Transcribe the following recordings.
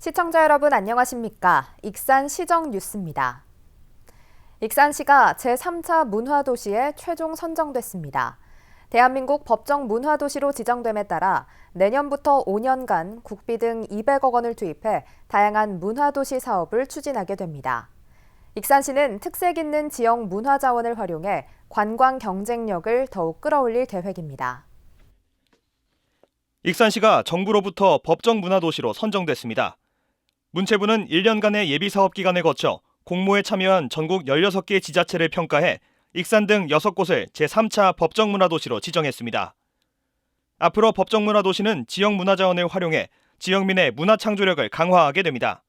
시청자 여러분 안녕하십니까? 익산시정 뉴스입니다. 익산시가 제3차 문화도시에 최종 선정됐습니다. 대한민국 법정 문화도시로 지정됨에 따라 내년부터 5년간 국비 등 200억 원을 투입해 다양한 문화도시 사업을 추진하게 됩니다. 익산시는 특색 있는 지역 문화자원을 활용해 관광 경쟁력을 더욱 끌어올릴 계획입니다. 익산시가 정부로부터 법정 문화도시로 선정됐습니다. 문체부는 1년간의 예비사업 기간을 거쳐 공모에 참여한 전국 16개 지자체를 평가해 익산 등 6곳을 제3차 법정문화도시로 지정했습니다. 앞으로 법정문화도시는 지역 문화자원을 활용해 지역민의 문화 창조력을 강화하게 됩니다.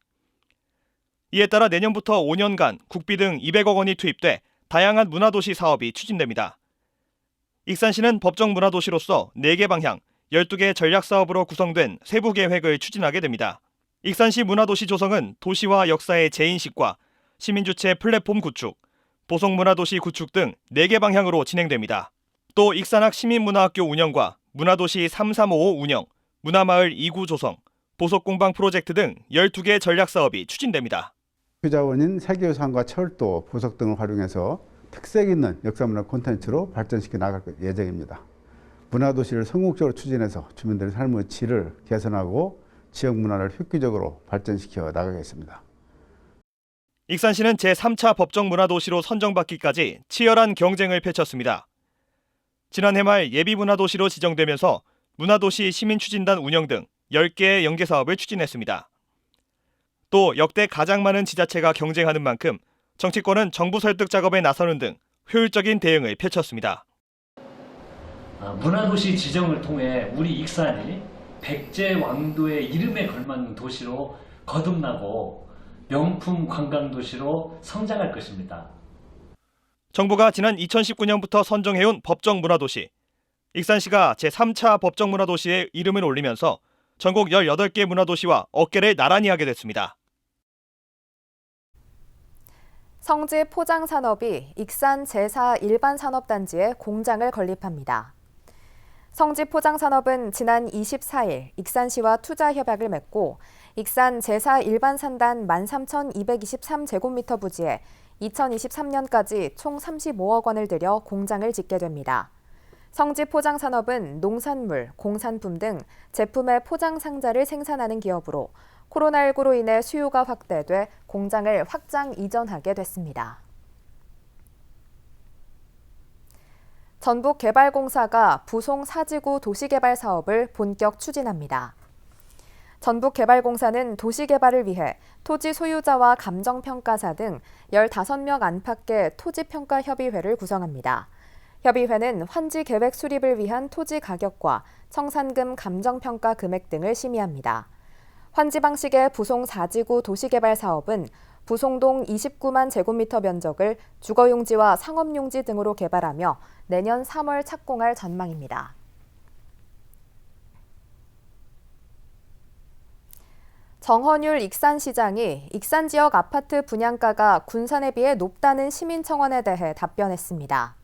이에 따라 내년부터 5년간 국비 등 200억 원이 투입돼 다양한 문화도시 사업이 추진됩니다. 익산시는 법정문화도시로서 4개 방향, 12개 전략사업으로 구성된 세부 계획을 추진하게 됩니다. 익산시 문화도시 조성은 도시와 역사의 재인식과 시민주체 플랫폼 구축, 보성문화도시 구축 등 4개 방향으로 진행됩니다. 또 익산학 시민문화학교 운영과 문화도시 3355 운영, 문화마을 2구 조성, 보석공방 프로젝트 등 12개 전략사업이 추진됩니다. 자원인 세계유산과 철도, 보석 등을 활용해서 특색 있는 역사문화 콘텐츠로 발전시켜 나갈 예정입니다. 문화도시를 성공적으로 추진해서 주민들의 삶의 질을 개선하고 지역 문화를 획기적으로 발전시켜 나가겠습니다. 익산시는 제3차 법정문화도시로 선정받기까지 치열한 경쟁을 펼쳤습니다. 지난해 말 예비문화도시로 지정되면서 문화도시 시민추진단 운영 등 10개의 연계사업을 추진했습니다. 또 역대 가장 많은 지자체가 경쟁하는 만큼 정치권은 정부 설득 작업에 나서는 등 효율적인 대응을 펼쳤습니다. 문화도시 지정을 통해 우리 익산이 백제왕도의 이름에 걸맞는 도시로 거듭나고 명품 관광도시로 성장할 것입니다. 정부가 지난 2019년부터 선정해온 법정문화도시, 익산시가 제3차 법정문화도시에 이름을 올리면서 전국 18개 문화도시와 어깨를 나란히 하게 됐습니다. 성지 포장산업이 익산 제4 일반산업단지에 공장을 건립합니다. 성지 포장산업은 지난 24일 익산시와 투자협약을 맺고 익산 제4 일반산단 13,223제곱미터 부지에 2023년까지 총 35억 원을 들여 공장을 짓게 됩니다. 성지 포장산업은 농산물, 공산품 등 제품의 포장 상자를 생산하는 기업으로 코로나19로 인해 수요가 확대돼 공장을 확장 이전하게 됐습니다. 전북개발공사가 부송 사지구 도시개발 사업을 본격 추진합니다. 전북개발공사는 도시개발을 위해 토지 소유자와 감정평가사 등 15명 안팎의 토지평가협의회를 구성합니다. 협의회는 환지 계획 수립을 위한 토지 가격과 청산금 감정평가 금액 등을 심의합니다. 환지 방식의 부송 4지구 도시개발 사업은 부송동 29만 제곱미터 면적을 주거용지와 상업용지 등으로 개발하며 내년 3월 착공할 전망입니다. 정헌율 익산시장이 익산 지역 아파트 분양가가 군산에 비해 높다는 시민청원에 대해 답변했습니다.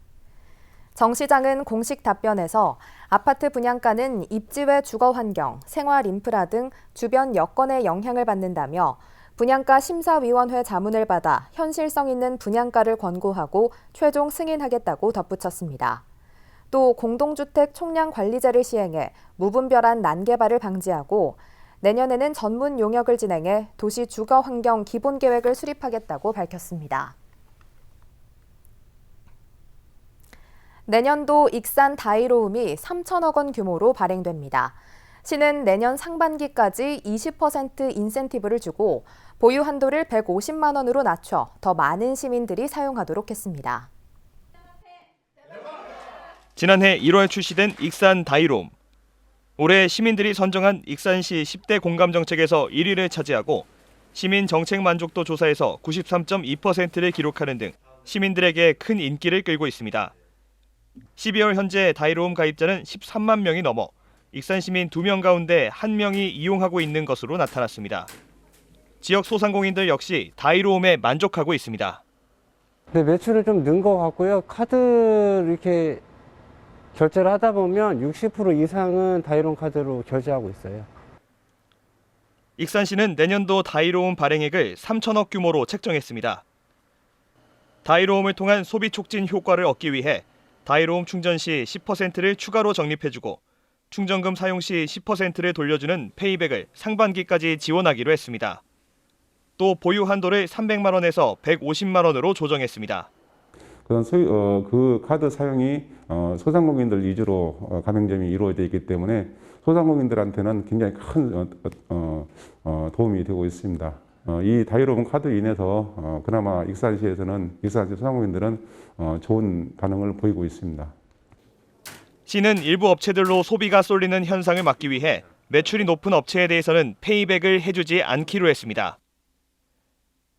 정 시장은 공식 답변에서 아파트 분양가는 입지 외 주거 환경, 생활 인프라 등 주변 여건에 영향을 받는다며 분양가 심사위원회 자문을 받아 현실성 있는 분양가를 권고하고 최종 승인하겠다고 덧붙였습니다. 또 공동주택 총량 관리제를 시행해 무분별한 난개발을 방지하고 내년에는 전문 용역을 진행해 도시 주거 환경 기본 계획을 수립하겠다고 밝혔습니다. 내년도 익산 다이로움이 3천억 원 규모로 발행됩니다. 시는 내년 상반기까지 20% 인센티브를 주고 보유 한도를 150만 원으로 낮춰 더 많은 시민들이 사용하도록 했습니다. 지난해 1월 출시된 익산 다이로움. 올해 시민들이 선정한 익산시 10대 공감 정책에서 1위를 차지하고 시민 정책 만족도 조사에서 93.2%를 기록하는 등 시민들에게 큰 인기를 끌고 있습니다. 12월 현재 다이로움 가입자는 13만 명이 넘어 익산 시민 2명 가운데 1명이 이용하고 있는 것으로 나타났습니다. 지역 소상공인들 역시 다이로움에 만족하고 있습니다. 네, 매출이 좀 는 것 같고요. 카드 이렇게 결제를 하다 보면 60% 이상은 다이로움 카드로 결제하고 있어요. 익산시는 내년도 다이로움 발행액을 3천억 규모로 책정했습니다. 다이로움을 통한 소비 촉진 효과를 얻기 위해 다이로움 충전 시 10%를 추가로 적립해주고 충전금 사용 시 10%를 돌려주는 페이백을 상반기까지 지원하기로 했습니다. 또 보유 한도를 300만 원에서 150만 원으로 조정했습니다. 그 카드 사용이 소상공인들 위주로 가맹점이 이루어져 있기 때문에 소상공인들한테는 굉장히 큰 도움이 되고 있습니다. 이 다이로움 카드로 인해서 그나마 익산시에서는 익산시 소상공인들은 좋은 반응을 보이고 있습니다. 시는 일부 업체들로 소비가 쏠리는 현상을 막기 위해 매출이 높은 업체에 대해서는 페이백을 해주지 않기로 했습니다.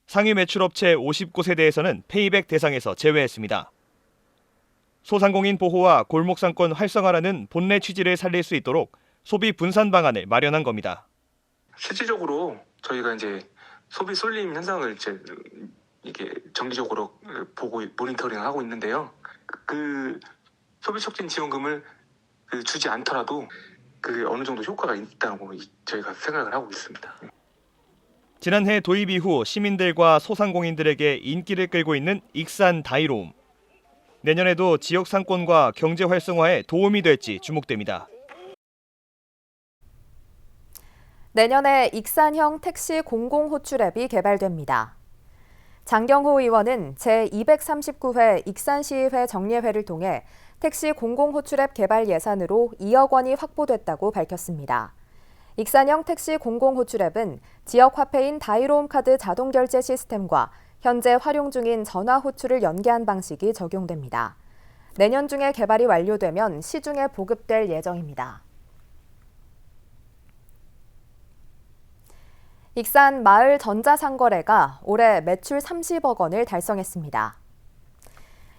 상위 매출 업체 50곳에 대해서는 페이백 대상에서 제외했습니다. 소상공인 보호와 골목상권 활성화라는 본래 취지를 살릴 수 있도록 소비 분산 방안을 마련한 겁니다. 실질적으로 저희가 이제 소비 쏠림 현상을 이게 정기적으로 보고 모니터링하고 있는데요. 그 소비 촉진 지원금을 주지 않더라도 그 어느 정도 효과가 있다고 저희가 생각을 하고 있습니다. 지난해 도입 이후 시민들과 소상공인들에게 인기를 끌고 있는 익산 다이로움. 내년에도 지역 상권과 경제 활성화에 도움이 될지 주목됩니다. 내년에 익산형 택시 공공호출 앱이 개발됩니다. 장경호 의원은 제239회 익산시의회 정례회를 통해 택시 공공호출 앱 개발 예산으로 2억 원이 확보됐다고 밝혔습니다. 익산형 택시 공공호출 앱은 지역 화폐인 다이로움 카드 자동 결제 시스템과 현재 활용 중인 전화 호출을 연계한 방식이 적용됩니다. 내년 중에 개발이 완료되면 시중에 보급될 예정입니다. 익산 마을 전자상거래가 올해 매출 30억 원을 달성했습니다.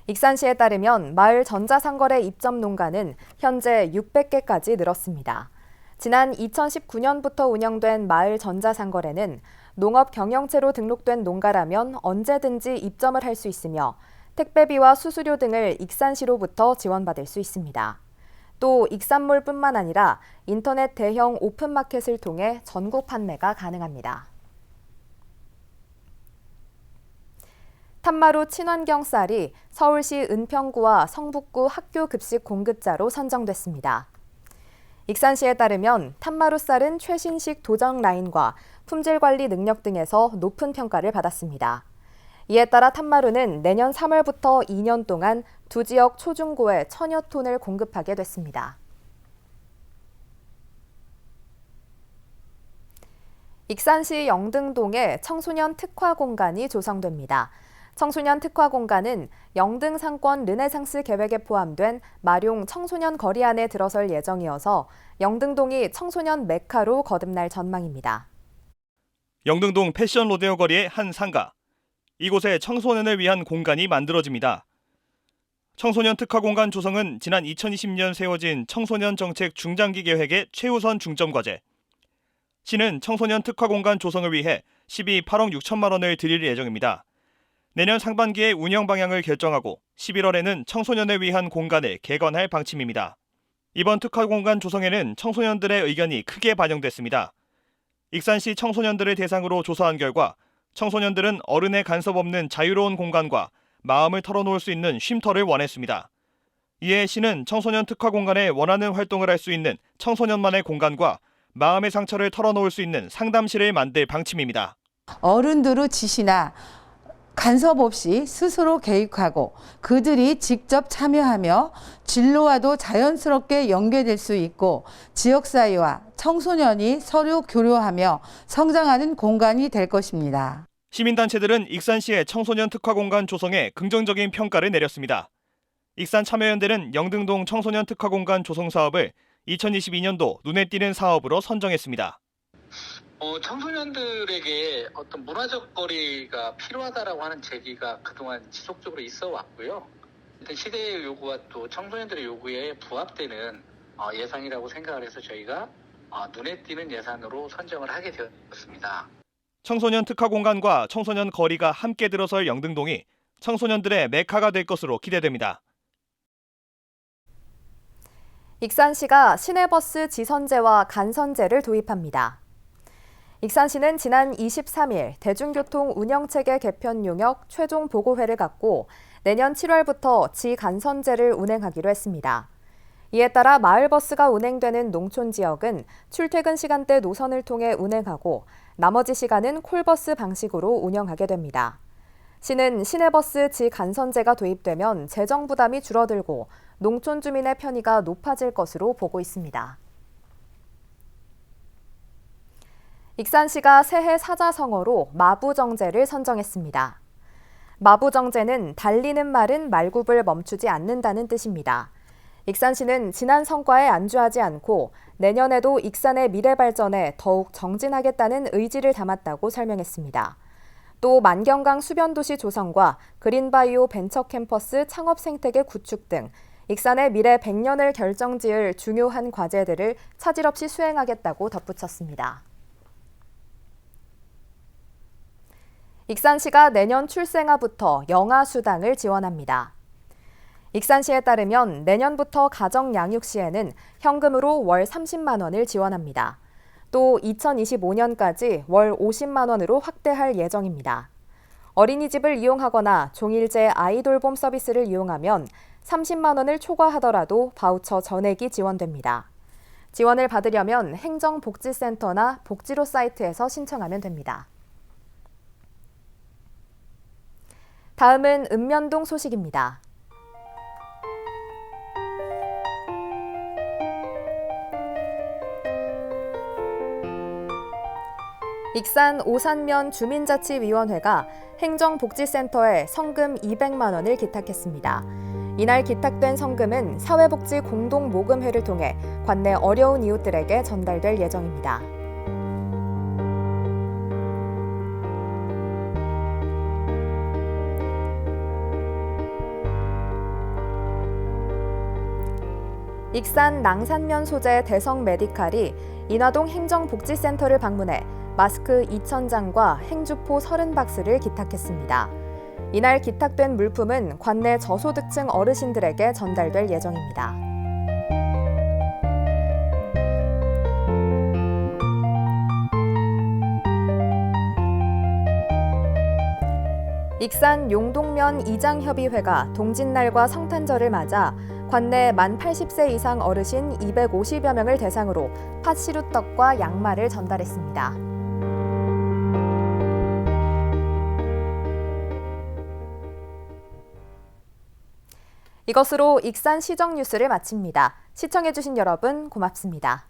익산시에 따르면 마을 전자상거래 입점 농가는 현재 600개까지 늘었습니다. 지난 2019년부터 운영된 마을 전자상거래는 농업 경영체로 등록된 농가라면 언제든지 입점을 할 수 있으며 택배비와 수수료 등을 익산시로부터 지원받을 수 있습니다. 또 익산몰뿐만 아니라 인터넷 대형 오픈마켓을 통해 전국 판매가 가능합니다. 탐마루 친환경 쌀이 서울시 은평구와 성북구 학교 급식 공급자로 선정됐습니다. 익산시에 따르면 탐마루 쌀은 최신식 도정 라인과 품질 관리 능력 등에서 높은 평가를 받았습니다. 이에 따라 탐마루는 내년 3월부터 2년 동안 두 지역 초중고에 1000여 톤을 공급하게 됐습니다. 익산시 영등동에 청소년 특화 공간이 조성됩니다. 청소년 특화 공간은 영등 상권 르네상스 계획에 포함된 마룡 청소년 거리 안에 들어설 예정이어서 영등동이 청소년 메카로 거듭날 전망입니다. 영등동 패션 로데오 거리의 한 상가. 이곳에 청소년을 위한 공간이 만들어집니다. 청소년 특화 공간 조성은 지난 2020년 세워진 청소년 정책 중장기 계획의 최우선 중점 과제. 시는 청소년 특화 공간 조성을 위해 8억 6천만 원을 들일 예정입니다. 내년 상반기에 운영 방향을 결정하고 11월에는 청소년을 위한 공간을 개건할 방침입니다. 이번 특화 공간 조성에는 청소년들의 의견이 크게 반영됐습니다. 익산시 청소년들을 대상으로 조사한 결과 청소년들은 어른의 간섭 없는 자유로운 공간과 마음을 털어놓을 수 있는 쉼터를 원했습니다. 이에 시는 청소년 특화 공간에 원하는 활동을 할 수 있는 청소년만의 공간과 마음의 상처를 털어놓을 수 있는 상담실을 만들 방침입니다. 어른들의 지시나 간섭 없이 스스로 개입하고 그들이 직접 참여하며 진로와도 자연스럽게 연계될 수 있고 지역사회와 청소년이 서로 교류하며 성장하는 공간이 될 것입니다. 시민단체들은 익산시의 청소년 특화 공간 조성에 긍정적인 평가를 내렸습니다. 익산 참여연대는 영등동 청소년 특화 공간 조성 사업을 2022년도 눈에 띄는 사업으로 선정했습니다. 청소년들에게 어떤 문화적 거리가 필요하다라고 하는 제기가 그동안 지속적으로 있어 왔고요. 시대의 요구와 또 청소년들의 요구에 부합되는 예산이라고 생각을 해서 저희가 눈에 띄는 예산으로 선정을 하게 되었습니다. 청소년 특화 공간과 청소년 거리가 함께 들어설 영등동이 청소년들의 메카가 될 것으로 기대됩니다. 익산시가 시내버스 지선제와 간선제를 도입합니다. 익산시는 지난 23일 대중교통 운영체계 개편 용역 최종 보고회를 갖고 내년 7월부터 지간선제를 운행하기로 했습니다. 이에 따라 마을버스가 운행되는 농촌 지역은 출퇴근 시간대 노선을 통해 운행하고 나머지 시간은 콜버스 방식으로 운영하게 됩니다. 시는 시내버스 지간선제가 도입되면 재정 부담이 줄어들고 농촌 주민의 편의가 높아질 것으로 보고 있습니다. 익산시가 새해 사자성어로 마부정제를 선정했습니다. 마부정제는 달리는 말은 말굽을 멈추지 않는다는 뜻입니다. 익산시는 지난 성과에 안주하지 않고 내년에도 익산의 미래 발전에 더욱 정진하겠다는 의지를 담았다고 설명했습니다. 또 만경강 수변도시 조성과 그린바이오 벤처캠퍼스 창업 생태계 구축 등 익산의 미래 100년을 결정지을 중요한 과제들을 차질 없이 수행하겠다고 덧붙였습니다. 익산시가 내년 출생아부터 영아수당을 지원합니다. 익산시에 따르면 내년부터 가정양육 시에는 현금으로 월 30만 원을 지원합니다. 또 2025년까지 월 50만 원으로 확대할 예정입니다. 어린이집을 이용하거나 종일제 아이돌봄 서비스를 이용하면 30만 원을 초과하더라도 바우처 전액이 지원됩니다. 지원을 받으려면 행정복지센터나 복지로 사이트에서 신청하면 됩니다. 다음은 읍면동 소식입니다. 익산 오산면 주민자치위원회가 행정복지센터에 성금 200만 원을 기탁했습니다. 이날 기탁된 성금은 사회복지 공동모금회를 통해 관내 어려운 이웃들에게 전달될 예정입니다. 익산 낭산면 소재 대성 메디칼이 인화동 행정복지센터를 방문해 마스크 2,000장과 행주포 30박스를 기탁했습니다. 이날 기탁된 물품은 관내 저소득층 어르신들에게 전달될 예정입니다. 익산 용동면 이장협의회가 동짓날과 성탄절을 맞아 관내 만 80세 이상 어르신 250여 명을 대상으로 팥시루떡과 양말을 전달했습니다. 이것으로 익산 시정 뉴스를 마칩니다. 시청해주신 여러분 고맙습니다.